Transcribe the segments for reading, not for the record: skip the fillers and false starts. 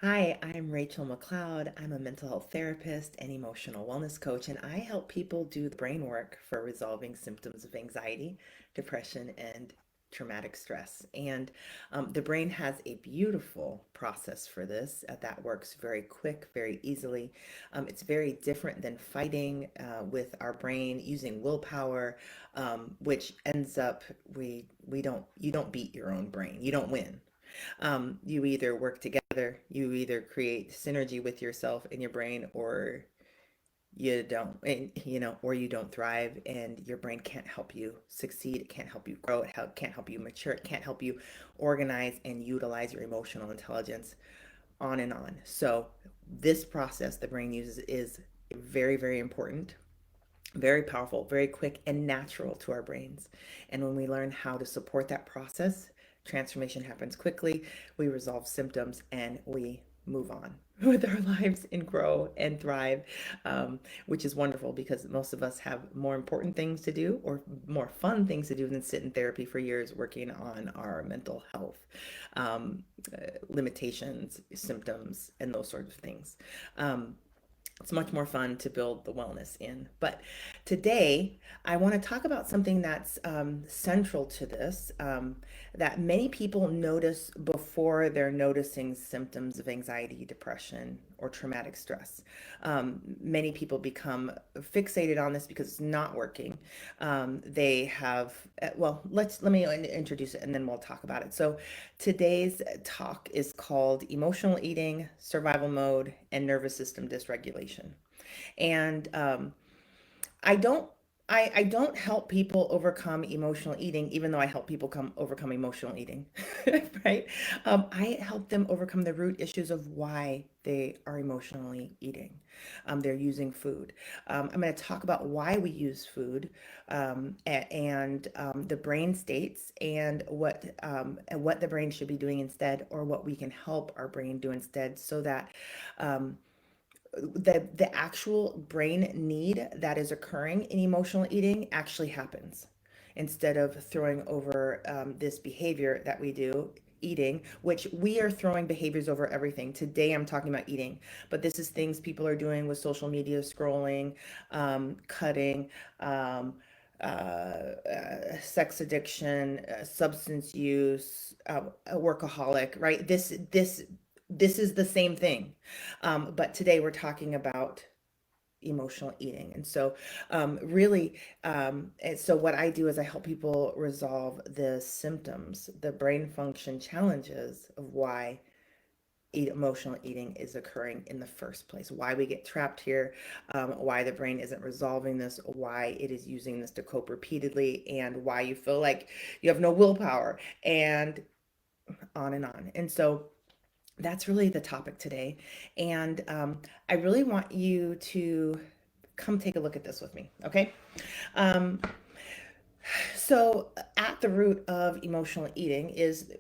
Hi, I'm Rachel McLeod. I'm a mental health therapist and emotional wellness coach, and I help people do the brain work for resolving symptoms of anxiety, depression, and traumatic stress. And the brain has a beautiful process for this that works very quick, very easily. It's very different than fighting with our brain using willpower, which ends up we don't you don't beat your own brain. You don't win. You either work together, you either create synergy with yourself and your brain, or you don't, and, or you don't thrive, and your brain can't help you succeed. It can't help you grow. Can't help you mature. It can't help you organize and utilize your emotional intelligence, on and on. So this process the brain uses is very, very important, very powerful, very quick, and natural to our brains. And when we learn how to support that process, transformation happens quickly. We resolve symptoms and we move on with our lives and grow and thrive, which is wonderful because most of us have more important things to do or more fun things to do than sit in therapy for years working on our mental health limitations, symptoms, and those sorts of things. It's much more fun to build the wellness in. But today, I want to talk about something that's central to this, that many people notice before they're noticing symptoms of anxiety, depression, or traumatic stress. Many people become fixated on this because it's not working. They have, well, let me introduce it and then we'll talk about it. So today's talk is called Emotional Eating, Survival Mode, and Nervous System Dysregulation. And I don't I don't help people overcome emotional eating, even though I help people overcome emotional eating, right? I help them overcome the root issues of why they are emotionally eating. They're using food. I'm going to talk about why we use food, and the brain states, and what the brain should be doing instead, or what we can help our brain do instead, so that um, the actual brain need that is occurring in emotional eating actually happens, instead of throwing over this behavior that we do, eating, which we are throwing behaviors over everything. Today I'm talking about eating, but this is things people are doing with social media, scrolling, cutting, sex addiction, substance use, a workaholic, right? This is the same thing. But today we're talking about emotional eating. And so, really, and so what I do is I help people resolve the symptoms, the brain function challenges of why emotional eating is occurring in the first place, why we get trapped here, why the brain isn't resolving this, why it is using this to cope repeatedly, and why you feel like you have no willpower, and on and on. And so, that's really the topic today. And I really want you to come take a look at this with me, okay? Um, so, at the root of emotional eating is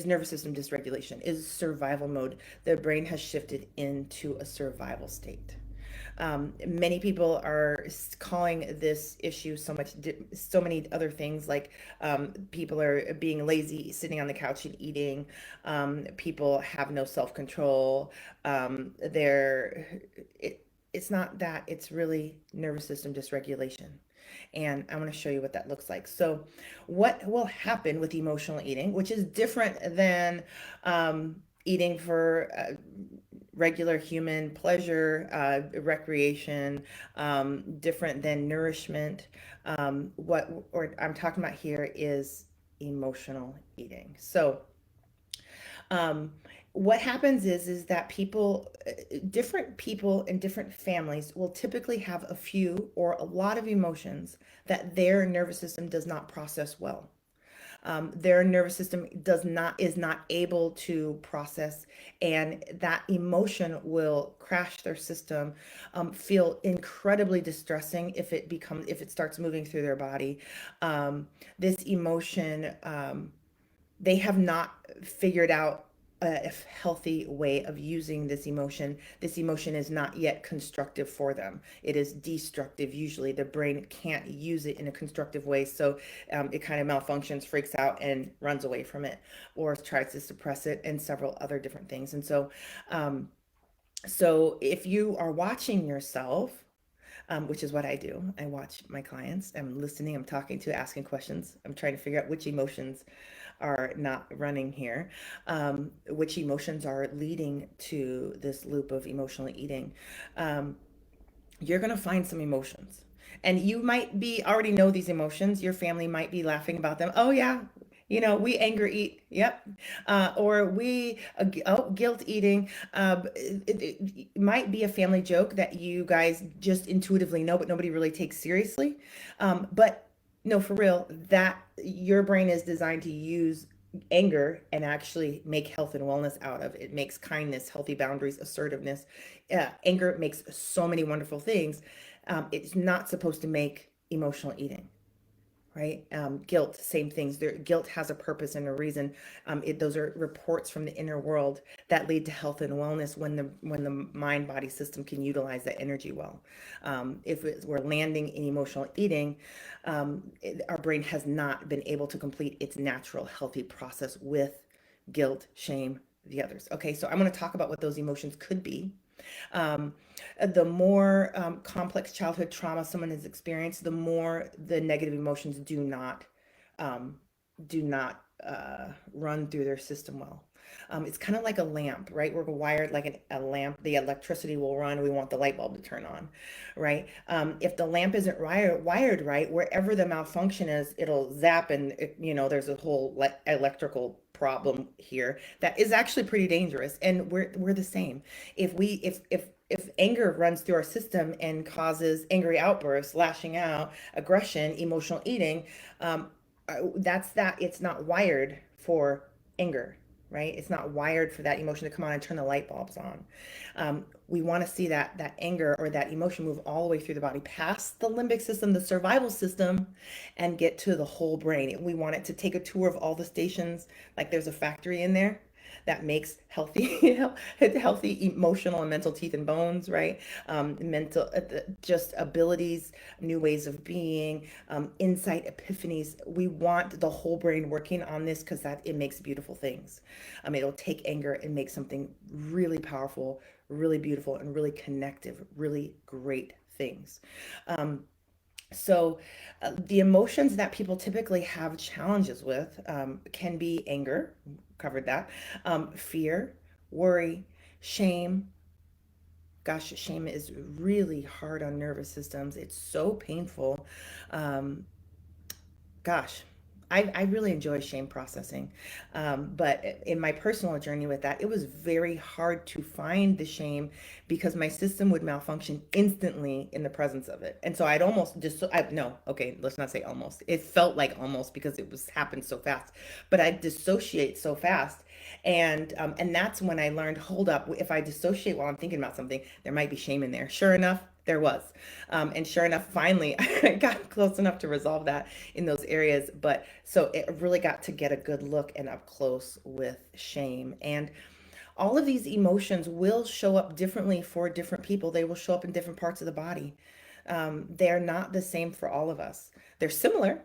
nervous system dysregulation, is survival mode. The brain has shifted into a survival state. Many people are calling this issue so many other things, like people are being lazy, sitting on the couch and eating. People have no self control. They're it's not that, it's really nervous system dysregulation. And I want to show you what that looks like. So, what will happen with emotional eating, which is different than eating for regular human pleasure, recreation, different than nourishment. What or I'm talking about here is emotional eating. So, um, what happens is that different people in different families will typically have a few or a lot of emotions that their nervous system does not process well. Their nervous system is not able to process, and that emotion will crash their system, feel incredibly distressing if it starts moving through their body. This emotion, they have not figured out. a healthy way of using this emotion. This emotion is not yet constructive for them. It is destructive. Usually the brain can't use it in a constructive way. So it kind of malfunctions, freaks out, and runs away from it, or tries to suppress it, and several other different things. And um, so if you are watching yourself, which is what I do. I watch my clients. I'm listening, I'm talking to, asking questions. I'm trying to figure out which emotions are not running here, which emotions are leading to this loop of emotional eating. Um, you're going to find some emotions. And you might be already know these emotions. Your family might be laughing about them. Oh, yeah. We anger eat. Yep. Or guilt eating. It might be a family joke that you guys just intuitively know, but nobody really takes seriously. But no, for real, that your brain is designed to use anger and actually make health and wellness out of it. Makes kindness, healthy boundaries, assertiveness. Anger makes so many wonderful things. It's not supposed to make emotional eating, right? Guilt, same things. Guilt has a purpose and a reason. Those are reports from the inner world that lead to health and wellness when the mind body system can utilize that energy well. If we're landing in emotional eating, our brain has not been able to complete its natural healthy process with guilt, shame, the others. Okay, so I'm going to talk about what those emotions could be. um, the more complex childhood trauma someone has experienced, the more the negative emotions um, do not run through their system well. It's kind of like a lamp, right? We're wired like a lamp. The electricity will run. We want the light bulb to turn on, right? If the lamp isn't wired right, wherever the malfunction is, it'll zap, and there's a whole electrical problem here that is actually pretty dangerous. And we're the same. If anger runs through our system and causes angry outbursts, lashing out, aggression, emotional eating, that's that. It's not wired for anger, right? It's not wired for that emotion to come on and turn the light bulbs on. We want to see that anger or that emotion move all the way through the body, past the limbic system, the survival system, and get to the whole brain. We want it to take a tour of all the stations, like there's a factory in there that makes healthy emotional and mental teeth and bones, right? Mental, just abilities, new ways of being, insight, epiphanies. We want the whole brain working on this because that it makes beautiful things. It'll take anger and make something really powerful, really beautiful, and really connective, really great things. Um, so, the emotions that people typically have challenges with can be anger, covered that, fear, worry, shame. Gosh, shame is really hard on nervous systems. It's so painful. Um, Gosh, I really enjoy shame processing. But in my personal journey with that, it was very hard to find the shame because my system would malfunction instantly in the presence of it. And so I'd almost just, no, okay, let's not say almost. It felt like almost because it was happened so fast, but I'd dissociate so fast. And that's when I learned, hold up, if I dissociate while I'm thinking about something, there might be shame in there. Sure enough, there was. And sure enough, finally, I got close enough to resolve that in those areas. But so it really got to get a good look and up close with shame. And all of these emotions will show up differently for different people. They will show up in different parts of the body. They're not the same for all of us. They're similar.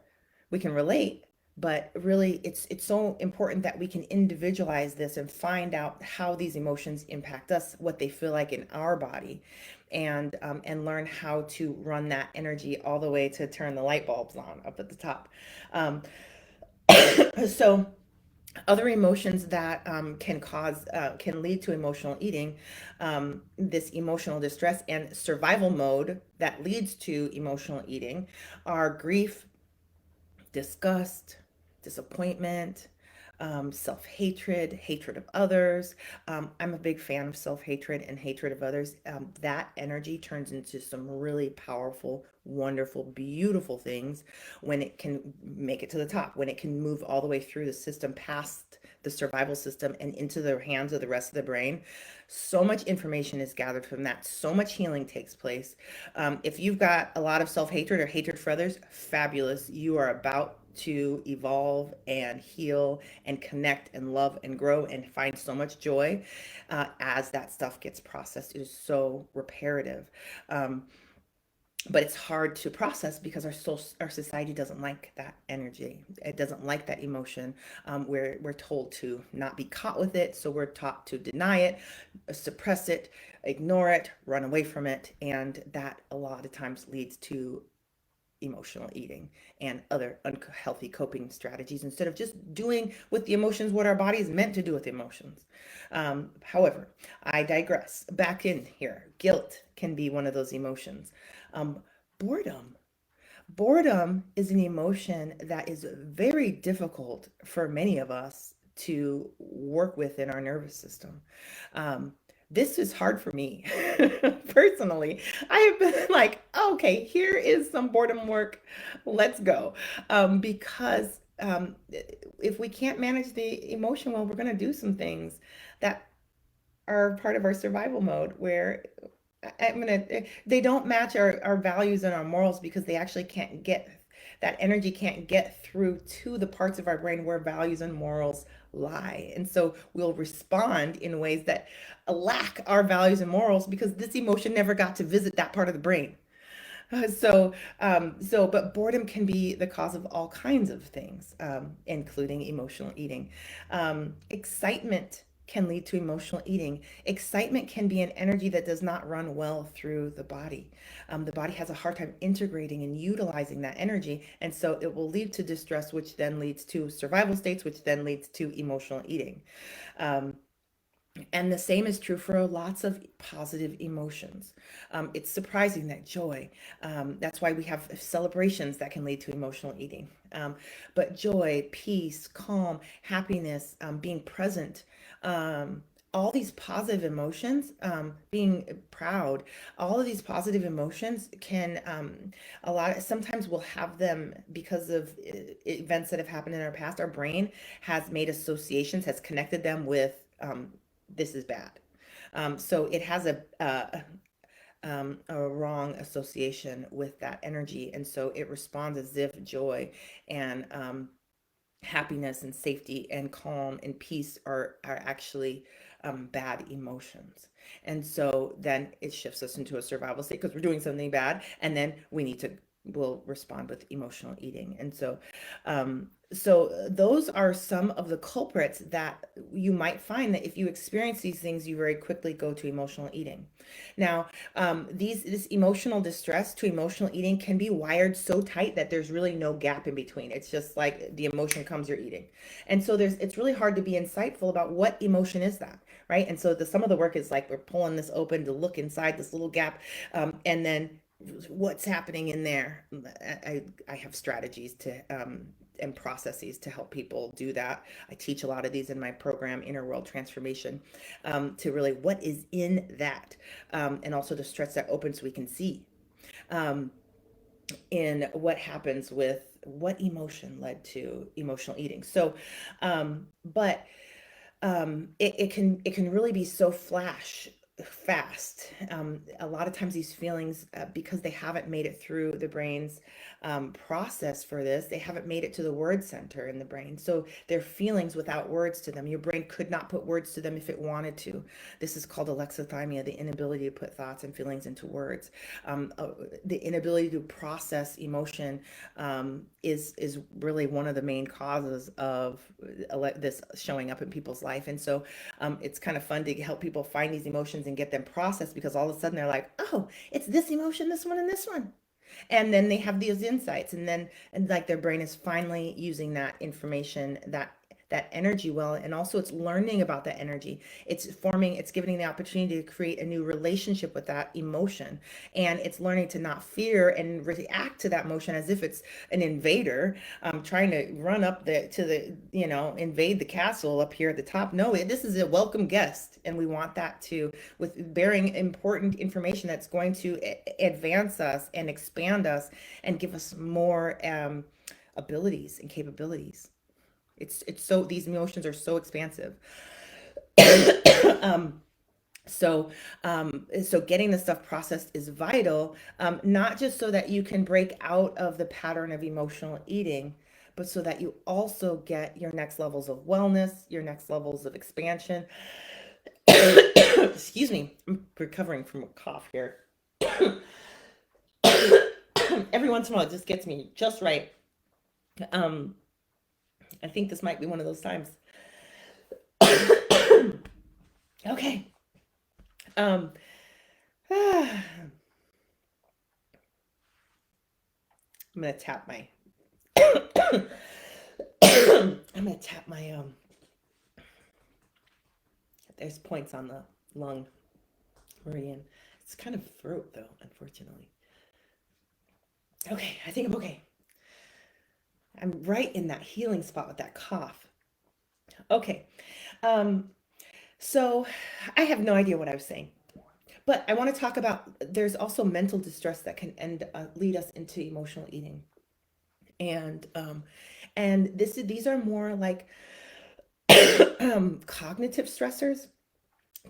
We can relate, but really, it's so important that we can individualize this and find out how these emotions impact us, what they feel like in our body, and learn how to run that energy all the way to turn the light bulbs on up at the top. Um, so other emotions that can lead to emotional eating, this emotional distress and survival mode that leads to emotional eating, are grief, disgust, disappointment, self-hatred, hatred of others. I'm a big fan of self-hatred and hatred of others. That energy turns into some really powerful, wonderful, beautiful things when it can make it to the top, when it can move all the way through the system, past the survival system and into the hands of the rest of the brain. So much information is gathered from that. So much healing takes place. If you've got a lot of self hatred or hatred for others, fabulous. You are about to evolve and heal and connect and love and grow and find so much joy as that stuff gets processed. It is so reparative. Um, but it's hard to process because our society doesn't like that energy. It doesn't like that emotion. We're told to not be caught with it, so we're taught to deny it, suppress it, ignore it, run away from it, and that a lot of times leads to emotional eating and other unhealthy coping strategies instead of just doing with the emotions what our body is meant to do with emotions. However, I digress. Back in here, guilt can be one of those emotions. Um, boredom. Boredom is an emotion that is very difficult for many of us to work with in our nervous system. Um, this is hard for me personally. I have been like, okay, here is some boredom work. Let's go. Because if we can't manage the emotion well, we're going to do some things that are part of our survival mode where I'm gonna they don't match our values and our morals because they actually can't get that energy can't get through to the parts of our brain where values and morals lie. And so we'll respond in ways that lack our values and morals because this emotion never got to visit that part of the brain. But boredom can be the cause of all kinds of things, including emotional eating. Excitement can lead to emotional eating. Excitement can be an energy that does not run well through the body. The body has a hard time integrating and utilizing that energy, and so it will lead to distress, which then leads to survival states, which then leads to emotional eating. Um, and the same is true for lots of positive emotions. It's surprising that joy, that's why we have celebrations that can lead to emotional eating. But joy, peace, calm, happiness, being present, all these positive emotions, being proud, all of these positive emotions can, sometimes we'll have them because of events that have happened in our past. Our brain has made associations, has connected them with this is bad. So it has a wrong association with that energy. And so it responds as if joy and happiness and safety and calm and peace are actually bad emotions. And so then it shifts us into a survival state because we're doing something bad. And then we'll respond with emotional eating. And so those are some of the culprits that you might find that if you experience these things, you very quickly go to emotional eating. Now, this emotional distress to emotional eating can be wired so tight that there's really no gap in between. It's just like the emotion comes, you're eating. And so it's really hard to be insightful about what emotion is that, right? And so some of the work is like we're pulling this open to look inside this little gap, and then what's happening in there. I have strategies to and processes to help people do that. I teach a lot of these in my program, Inner World Transformation, to really what is in that, and also to stretch that open so we can see um, in what happens with what emotion led to emotional eating. But it can really be so fast. A lot of times these feelings, because they haven't made it through the brain's process for this, they haven't made it to the word center in the brain. So they're feelings without words to them. Your brain could not put words to them if it wanted to. This is called alexithymia, the inability to put thoughts and feelings into words. The inability to process emotion is really one of the main causes of this showing up in people's life. And so it's kind of fun to help people find these emotions and get them processed because all of a sudden they're like, oh, it's this emotion, this one, and this one. And then they have these insights, and like their brain is finally using that information, that energy well, and also it's learning about that energy. It's giving the opportunity to create a new relationship with that emotion, and it's learning to not fear and react to that emotion as if it's an invader trying to run up invade the castle up here at the top. No, this is a welcome guest, and we want that to with bearing important information that's going to advance us and expand us and give us more abilities and capabilities. It's so these emotions are so expansive. um, so getting the stuff processed is vital, not just so that you can break out of the pattern of emotional eating, but so that you also get your next levels of wellness, your next levels of expansion. Excuse me, I'm recovering from a cough here. Every once in a while, it just gets me just right. Um, I think this might be one of those times. Okay. Um, I'm gonna tap my. I'm gonna tap my. There's points on the lung meridian. It's kind of throat though, unfortunately. Okay, I think I'm okay. I'm right in that healing spot with that cough. Okay. Um, so I have no idea what I was saying, but I want to talk about there's also mental distress that can lead us into emotional eating. And these are more like cognitive stressors,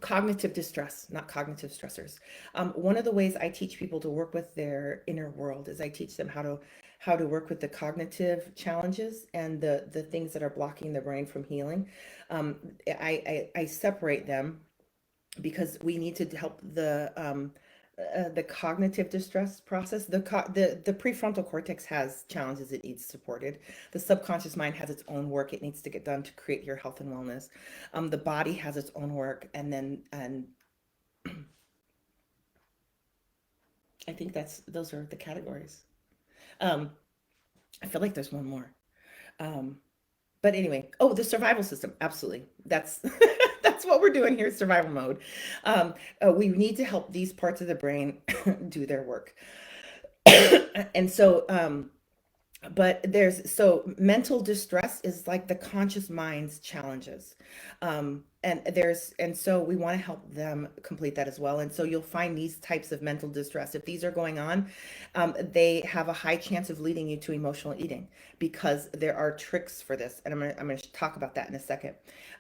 cognitive distress, not cognitive stressors. One of the ways I teach people to work with their inner world is I teach them how to work with the cognitive challenges and the things that are blocking the brain from healing. Um, I separate them because we need to help the cognitive distress process. The prefrontal cortex has challenges it needs supported. The subconscious mind has its own work it needs to get done to create your health and wellness. The body has its own work, and I think that's those are the categories. Um, I feel like there's one more. Um, but anyway, oh, the survival system, absolutely. That's that's what we're doing here, survival mode. We need to help these parts of the brain do their work. And so but there's so mental distress is like the conscious mind's challenges, and so we want to help them complete that as well. And so you'll find these types of mental distress, if these are going on, they have a high chance of leading you to emotional eating, because there are tricks for this, and I'm going to talk about that in a second.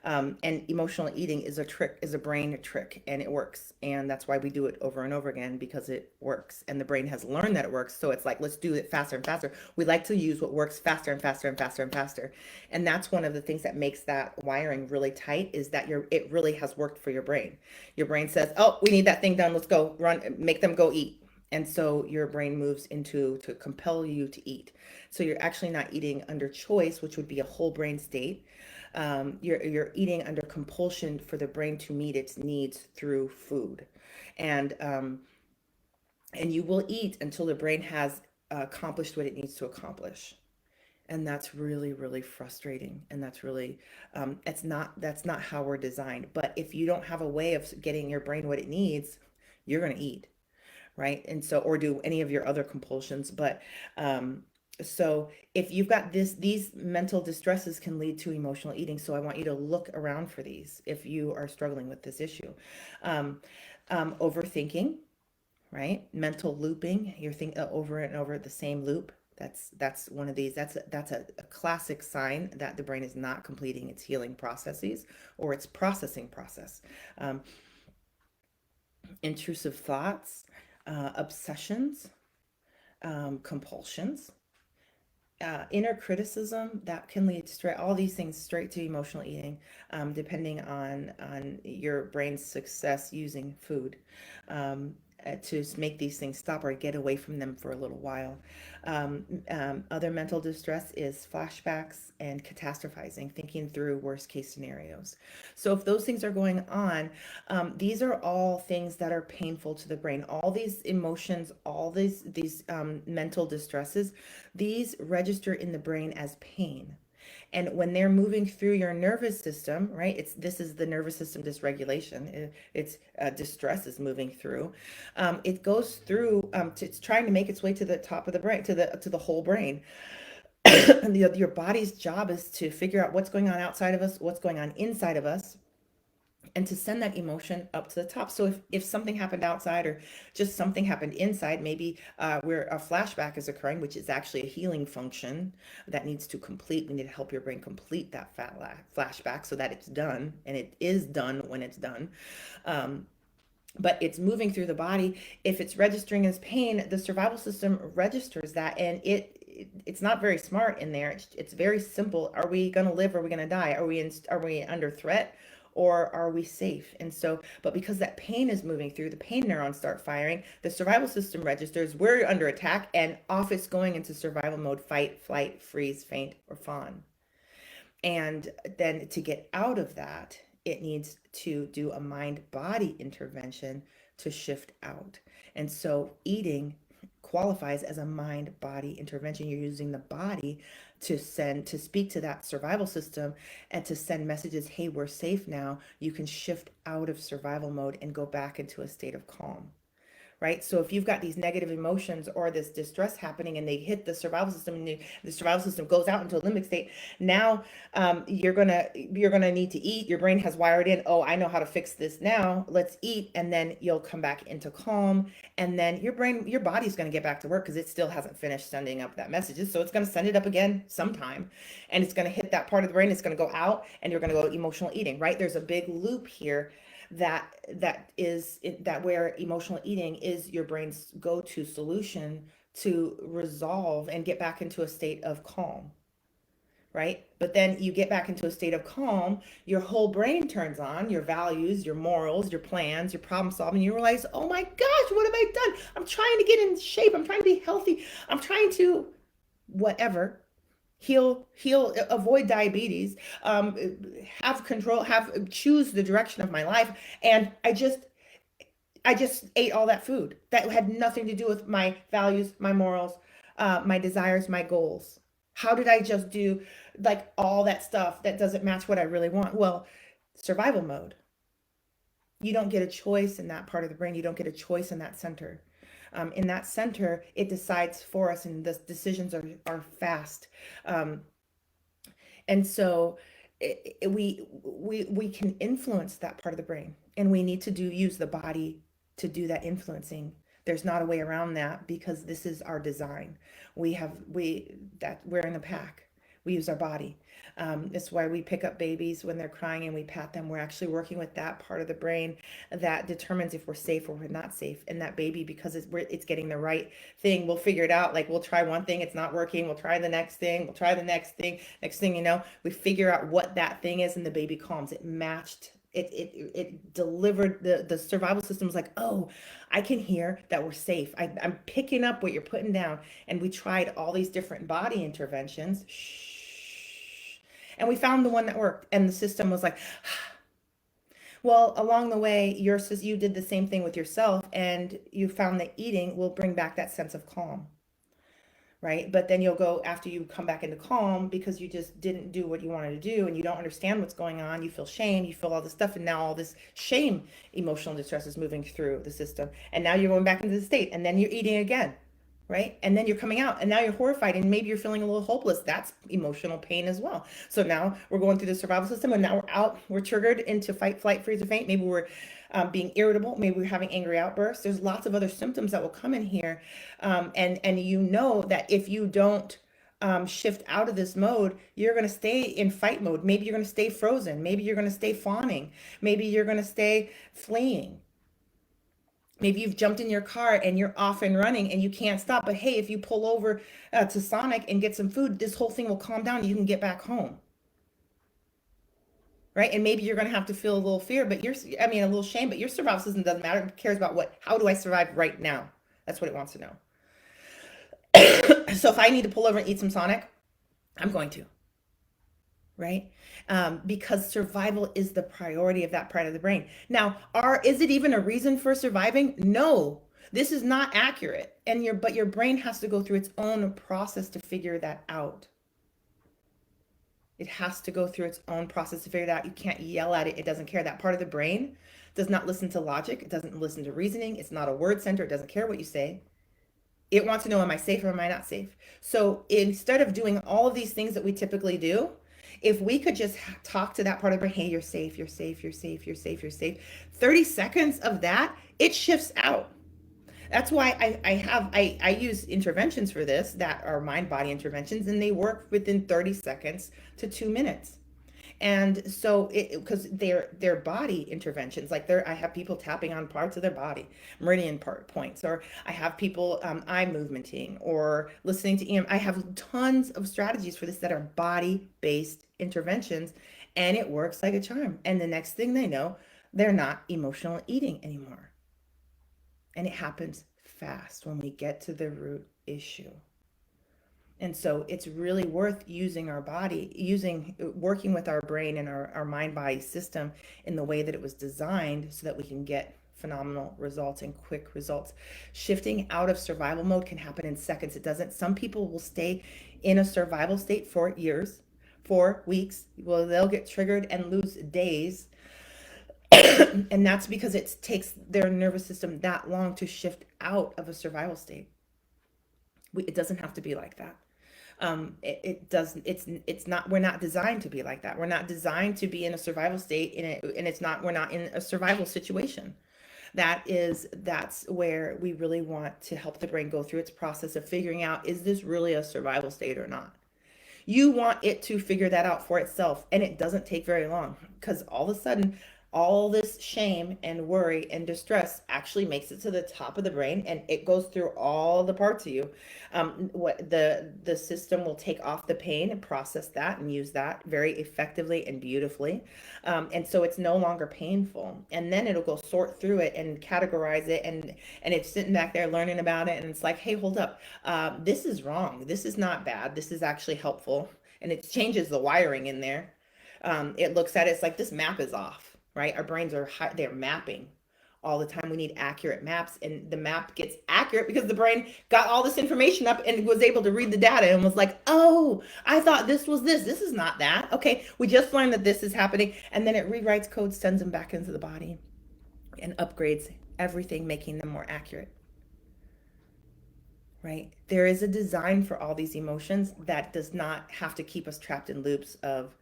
And emotional eating is a trick, is a brain trick, and it works, and that's why we do it over and over again, because it works and the brain has learned that it works. So it's like, let's do it faster and faster. We like to use what works faster and faster and faster and faster, and that's one of the things that makes that wiring really tight, is that it really has worked for your brain. Your brain says, oh, we need that thing done, let's go run, make them go eat. And so your brain moves into to compel you to eat. So you're actually not eating under choice, which would be a whole brain state. You're eating under compulsion for the brain to meet its needs through food, and you will eat until the brain has accomplished what it needs to accomplish. And that's really, really frustrating, and that's not how we're designed. But if you don't have a way of getting your brain what it needs, you're going to eat, right? And so, or do any of your other compulsions. But so if you've got these mental distresses can lead to emotional eating. So I want you to look around for these if you are struggling with this issue. um, Overthinking, right? Mental looping, you're thinking over and over the same loop. That's one of these. That's a classic sign that the brain is not completing its healing processes or its processing process. um, Intrusive thoughts, obsessions, compulsions, inner criticism, that can lead straight, all these things straight to emotional eating, depending on your brain's success using food, to make these things stop or get away from them for a little while. Other mental distress is flashbacks and catastrophizing, thinking through worst case scenarios. So if those things are going on, these are all things that are painful to the brain. All these emotions, all these mental distresses, these register in the brain as pain. And when they're moving through your nervous system, right? This is the nervous system dysregulation. It's distress is moving through. It goes through. It's trying to make its way to the top of the brain, to the whole brain. And your body's job is to figure out what's going on outside of us, what's going on inside of us, and to send that emotion up to the top. So if something happened outside, or just something happened inside, maybe where a flashback is occurring, which is actually a healing function that needs to complete. We need to help your brain complete that flashback so that it's done, and it is done when it's done. Um, but it's moving through the body. If it's registering as pain, the survival system registers that, and it's not very smart in there. It's very simple. Are we going to live? Or are we going to die? Are we under threat, or are we safe? And so, but because that pain is moving through, the pain neurons start firing, the survival system registers we're under attack, and off it's going into survival mode: fight, flight, freeze, faint, or fawn. And then to get out of that, it needs to do a mind body intervention to shift out. And so eating qualifies as a mind body intervention. You're using the body to speak to that survival system and to send messages: hey, we're safe now. You can shift out of survival mode and go back into a state of calm. Right? So if you've got these negative emotions or this distress happening and they hit the survival system, and the survival system goes out into a limbic state, now you're gonna need to eat. Your brain has wired in, oh, I know how to fix this now. Let's eat, and then you'll come back into calm, and then your body's gonna get back to work because it still hasn't finished sending up that messages. So it's gonna send it up again sometime, and it's gonna hit that part of the brain. It's gonna go out, and you're gonna go emotional eating. Right? There's a big loop here that where emotional eating is your brain's go-to solution to resolve and get back into a state of calm. Right? But then you get back into a state of calm, your whole brain turns on, your values, your morals, your plans, your problem solving. You realize, oh my gosh, what have I done? I'm trying to get in shape. I'm trying to be healthy. I'm trying to whatever, heal, avoid diabetes, have control, choose the direction of my life. And I just ate all that food that had nothing to do with my values, my morals, my desires, my goals. How did I just do like all that stuff that doesn't match what I really want? Well, survival mode. You don't get a choice in that part of the brain. You don't get a choice in that center. In that center, it decides for us, and the decisions are fast. Um, and so we can influence that part of the brain, and we need to use the body to do that influencing. There's not a way around that because this is our design. We're in the pack. We use our body. It's why we pick up babies when they're crying and we pat them. We're actually working with that part of the brain that determines if we're safe or we're not safe. And that baby, because it's getting the right thing, we'll figure it out. Like we'll try one thing, it's not working. We'll try the next thing. We'll try the next thing. Next thing you know, we figure out what that thing is, and the baby calms. It matched. It delivered. The survival system was like, oh, I can hear that we're safe. I'm picking up what you're putting down. And we tried all these different body interventions. Shh. And we found the one that worked, and the system was like, well, along the way, you did the same thing with yourself, and you found that eating will bring back that sense of calm, right? But then you'll go after you come back into calm because you just didn't do what you wanted to do, and you don't understand what's going on. You feel shame, you feel all this stuff, and now all this shame, emotional distress is moving through the system, and now you're going back into the state, and then you're eating again. Right? And then you're coming out, and now you're horrified, and maybe you're feeling a little hopeless. That's emotional pain as well. So now we're going through the survival system, and now we're out, we're triggered into fight, flight, freeze, or faint. Maybe we're being irritable. Maybe we're having angry outbursts. There's lots of other symptoms that will come in here. And you know that if you don't shift out of this mode, you're going to stay in fight mode. Maybe you're going to stay frozen. Maybe you're going to stay fawning. Maybe you're going to stay fleeing. Maybe you've jumped in your car and you're off and running and you can't stop. But hey, if you pull over to Sonic and get some food, this whole thing will calm down and you can get back home. Right? And maybe you're going to have to feel a little fear, but a little shame, but your survival system doesn't matter. It cares about how do I survive right now? That's what it wants to know. So if I need to pull over and eat some Sonic, I'm going to. Right? Because survival is the priority of that part of the brain. Now, is it even a reason for surviving? No, this is not accurate. But your brain has to go through its own process to figure that out. It has to go through its own process to figure it out. You can't yell at it. It doesn't care. That part of the brain does not listen to logic. It doesn't listen to reasoning. It's not a word center. It doesn't care what you say. It wants to know, am I safe or am I not safe? So instead of doing all of these things that we typically do, if we could just talk to that part of the brain, hey, you're safe, you're safe, you're safe, you're safe, you're safe. 30 seconds of that, it shifts out. That's why I use interventions for this that are mind-body interventions, and they work within 30 seconds to 2 minutes. And so because they're body interventions, like there I have people tapping on parts of their body, meridian part points, or I have people eye movementing or listening to EM. I have tons of strategies for this that are body based interventions, and it works like a charm. And the next thing they know, they're not emotional eating anymore. And it happens fast when we get to the root issue. And so it's really worth using our body, working with our brain and our mind body system in the way that it was designed so that we can get phenomenal results and quick results. Shifting out of survival mode can happen in seconds. It doesn't, some people will stay in a survival state for years, for weeks. Well, they'll get triggered and lose days. And that's because it takes their nervous system that long to shift out of a survival state. It doesn't have to be like that. It doesn't, it's not, we're not designed to be like that. We're not designed to be in a survival state and it's not, we're not in a survival situation. That's where we really want to help the brain go through its process of figuring out, is this really a survival state or not? You want it to figure that out for itself, and it doesn't take very long, because all of a sudden all this shame and worry and distress actually makes it to the top of the brain, and it goes through all the parts of you. What the system will take off the pain and process that and use that very effectively and beautifully, and so it's no longer painful. And then it'll go sort through it and categorize it, and it's sitting back there learning about it, and it's like, hey, hold up, this is wrong. This is not bad. This is actually helpful, and it changes the wiring in there. It looks at it, it's like this map is off, right? Our brains are they're mapping all the time. We need accurate maps, and the map gets accurate because the brain got all this information up and was able to read the data and was like, oh, I thought this was this. This is not that. Okay, we just learned that this is happening, and then it rewrites code, sends them back into the body, and upgrades everything, making them more accurate. Right? There is a design for all these emotions that does not have to keep us trapped in loops of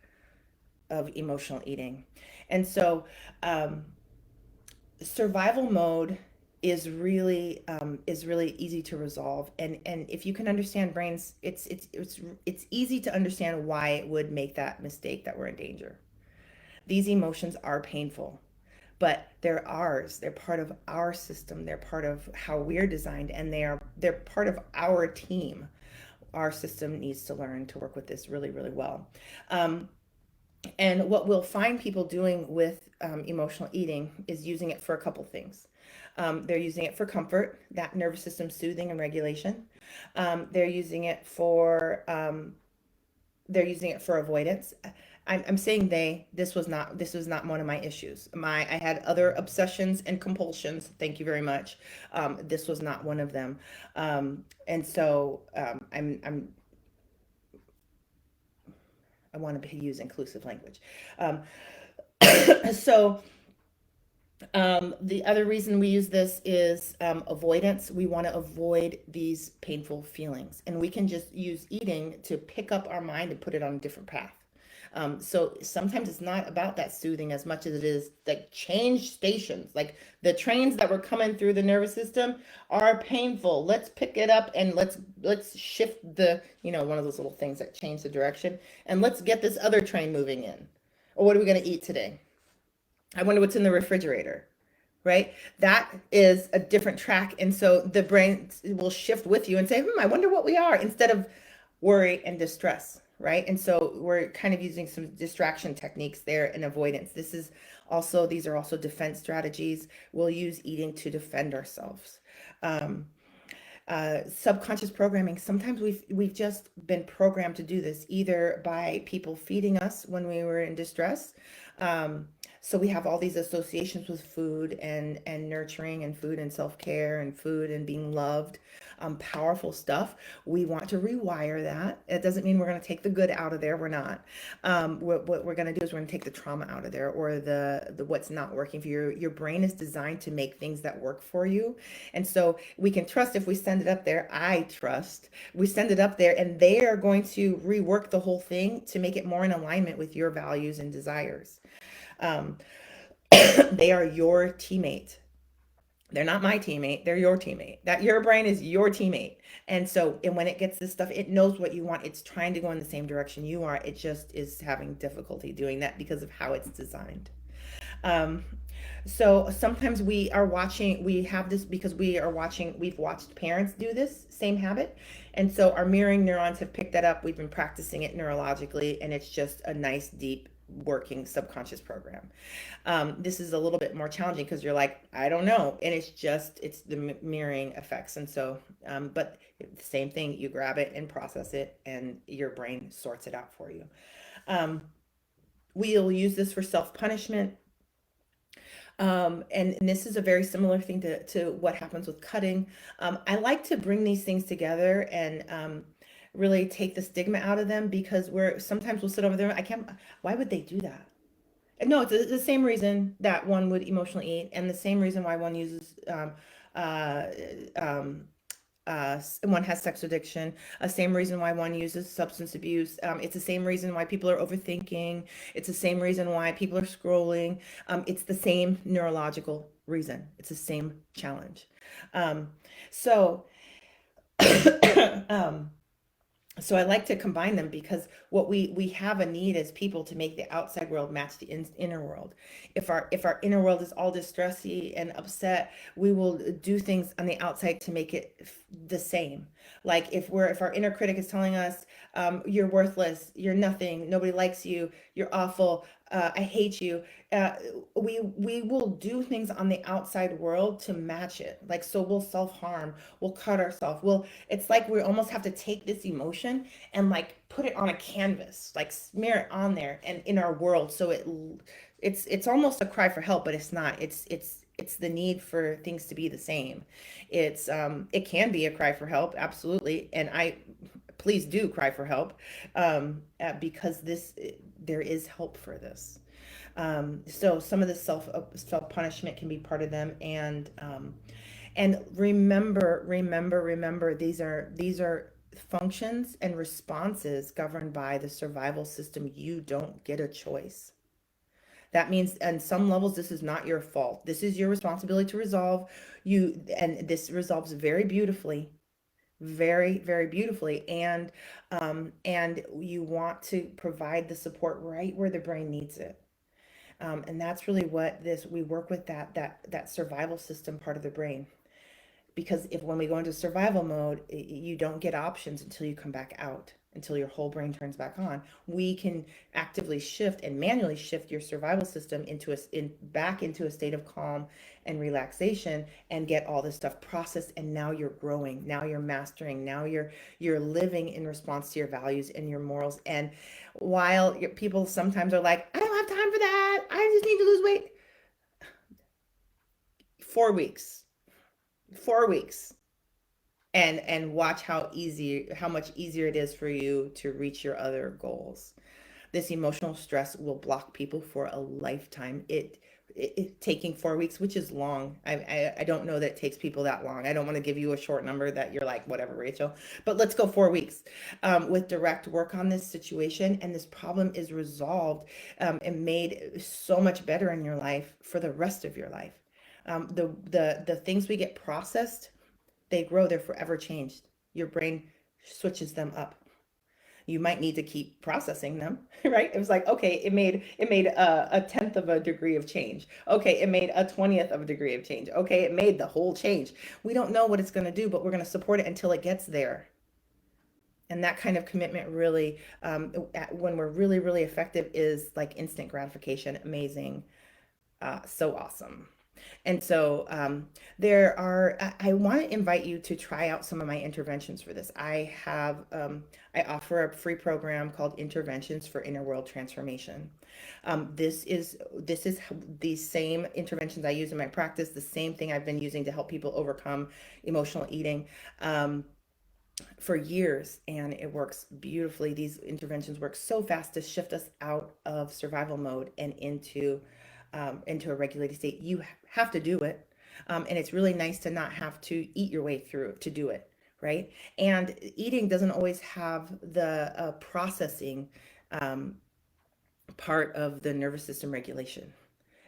emotional eating. And so survival mode is really easy to resolve. And if you can understand brains, it's easy to understand why it would make that mistake, that we're in danger. These emotions are painful, but they're ours. They're part of our system. They're part of how we're designed, and they're part of our team. Our system needs to learn to work with this really, really well. And what we'll find people doing with emotional eating is using it for a couple things. They're using it for comfort, that nervous system soothing and regulation. They're using it for avoidance. I'm saying this was not one of my issues. I had other obsessions and compulsions. Thank you very much. This was not one of them. And so I want to use inclusive language. So the other reason we use this is avoidance. We want to avoid these painful feelings, and we can just use eating to pick up our mind and put it on a different path. So sometimes it's not about that soothing as much as it is like change stations. Like the trains that were coming through the nervous system are painful. Let's pick it up and let's shift one of those little things that change the direction, and let's get this other train moving in. Or what are we going to eat today? I wonder what's in the refrigerator, right? That is a different track. And so the brain will shift with you and say, I wonder what we are, instead of worry and distress, right? And so we're kind of using some distraction techniques there and avoidance. These are also defense strategies. We'll use eating to defend ourselves. Subconscious programming. Sometimes we've just been programmed to do this, either by people feeding us when we were in distress. So we have all these associations with food and nurturing and food and self-care and food and being loved, powerful stuff. We want to rewire that. It doesn't mean we're going to take the good out of there. We're not. What we're going to do is we're going to take the trauma out of there, or the what's not working for you. Your brain is designed to make things that work for you. And so we can trust, if we send it up there, I trust, we send it up there, and they are going to rework the whole thing to make it more in alignment with your values and desires. Um, they are your teammate. They're not my teammate, they're your teammate. That your brain is your teammate. And so, and when it gets this stuff, it knows what you want. It's trying to go in the same direction you are. It just is having difficulty doing that because of how it's designed. Um, so sometimes we are watching, we have this because we are watching, we've watched parents do this same habit. And so our mirroring neurons have picked that up. We've been practicing it neurologically, and it's just a nice, deep, working subconscious program. This is a little bit more challenging because you're like, I don't know. And it's just, it's the mirroring effects. And so, but the same thing, you grab it and process it, and your brain sorts it out for you. Um, we'll use this for self punishment. And this is a very similar thing to what happens with cutting. I like to bring these things together and really take the stigma out of them because we're sometimes we'll sit over there. I can't, why would they do that? No, it's the same reason that one would emotionally eat, and the same reason why one uses uh, um, one has sex addiction, a same reason why one uses substance abuse. It's the same reason why people are overthinking. It's the same reason why people are scrolling. It's the same neurological reason. It's the same challenge. Um, so, um, so I like to combine them because what we have a need as people to make the outside world match the inner world. If our inner world is all distressy and upset, we will do things on the outside to make it the same. Like if our inner critic is telling us, you're worthless, you're nothing, nobody likes you, you're awful, I hate you. Uh, we will do things on the outside world to match it. Like so, we'll self harm, we'll cut ourselves, we'll it's like we almost have to take this emotion and like put it on a canvas, like smear it on there and in our world. So it's almost a cry for help, but it's not. It's the need for things to be the same. It can be a cry for help, absolutely. And I please do cry for help because this there is help for this. So some of the self punishment can be part of them, and remember, these are functions and responses governed by the survival system. You don't get a choice. That means, on some levels, this is not your fault. This is your responsibility to resolve. And this resolves very beautifully, very, very beautifully. And you want to provide the support right where the brain needs it. And that's really what this we work with that survival system part of the brain, because if when we go into survival mode, you don't get options until you come back out, until your whole brain turns back on. We can actively shift and manually shift your survival system back into a state of calm and relaxation, and get all this stuff processed. And now you're growing, now you're mastering, now you're living in response to your values and your morals. And while people sometimes are like, I don't have time for that, I just need to lose weight. 4 weeks, 4 weeks, and watch how much easier it is for you to reach your other goals. This emotional stress will block people for a lifetime. It taking 4 weeks, which is long. I don't know that it takes people that long. I don't want to give you a short number that you're like, whatever, Rachel, but let's go 4 weeks with direct work on this situation, and this problem is resolved, and made so much better in your life for the rest of your life. The things we get processed, they grow, they're forever changed. Your brain switches them up. You might need to keep processing them, right? It was like, okay, it made a tenth of a degree of change. Okay, it made a 20th of a degree of change. Okay, it made the whole change. We don't know what it's going to do, but we're going to support it until it gets there. And that kind of commitment really, when we're really, really effective, is like instant gratification, amazing, so awesome. And so I want to invite you to try out some of my interventions for this. I offer a free program called Interventions for Inner World Transformation. This is these same interventions I use in my practice, the same thing I've been using to help people overcome emotional eating. For years, and it works beautifully. These interventions work so fast to shift us out of survival mode and into a regulated state. You have to do it, and it's really nice to not have to eat your way through to do it, right? And eating doesn't always have the processing um, part of the nervous system regulation.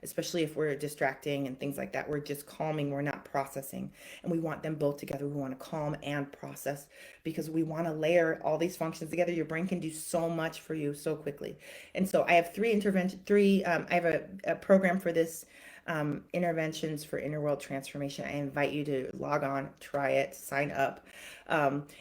especially if we're distracting and things like that. We're just calming, we're not processing. And we want them both together. We want to calm and process because we want to layer all these functions together. Your brain can do so much for you so quickly. And so I have I have a program for this, interventions for inner world transformation. I invite you to log on, try it, sign up.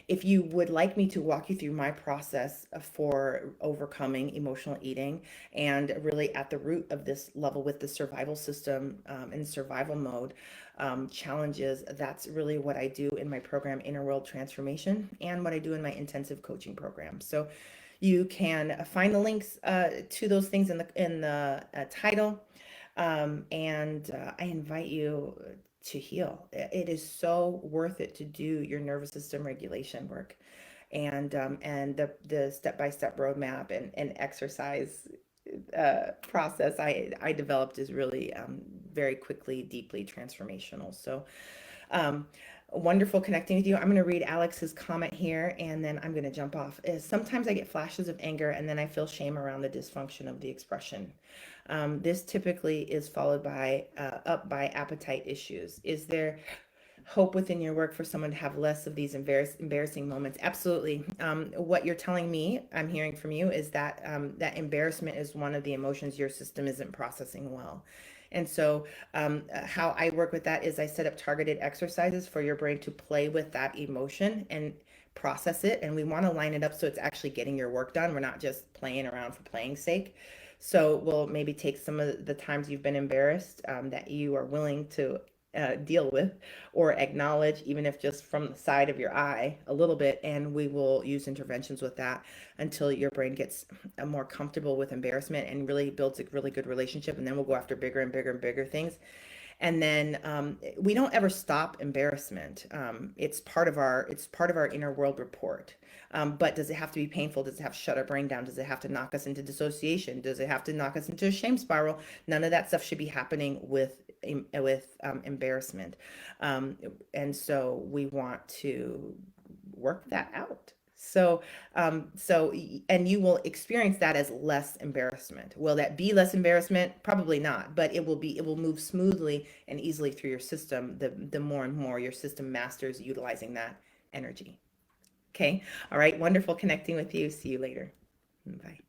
If you would like me to walk you through my process for overcoming emotional eating and really at the root of this level with the survival system, in survival mode, challenges, that's really what I do in my program, Inner World Transformation, and what I do in my intensive coaching program. So you can find the links to those things in the title. And I invite you to heal. It is so worth it to do your nervous system regulation work, and the step by step roadmap and exercise process I developed is really very quickly, deeply transformational. So um, wonderful connecting with you. I'm going to read Alex's comment here and then I'm going to jump off. Sometimes I get flashes of anger and then I feel shame around the dysfunction of the expression. This typically is followed by up by appetite issues. Is there hope within your work for someone to have less of these embarrassing moments? Absolutely. What you're telling me, I'm hearing from you, is that that embarrassment is one of the emotions your system isn't processing well. And so, how I work with that is I set up targeted exercises for your brain to play with that emotion and process it. And we want to line it up so it's actually getting your work done. We're not just playing around for playing sake. So we'll maybe take some of the times you've been embarrassed, that you are willing to deal with or acknowledge, even if just from the side of your eye a little bit, and we will use interventions with that until your brain gets more comfortable with embarrassment and really builds a really good relationship, and then we'll go after bigger and bigger and bigger things. And then we don't ever stop embarrassment. It's part of our inner world report. But does it have to be painful? Does it have to shut our brain down? Does it have to knock us into dissociation? Does it have to knock us into a shame spiral? None of that stuff should be happening with embarrassment. Um, and so we want to work that out. And you will experience that as less embarrassment. Will that be less embarrassment? Probably not, but it will move smoothly and easily through your system the more and more your system masters utilizing that energy. Okay. All right. Wonderful connecting with you. See you later. Bye.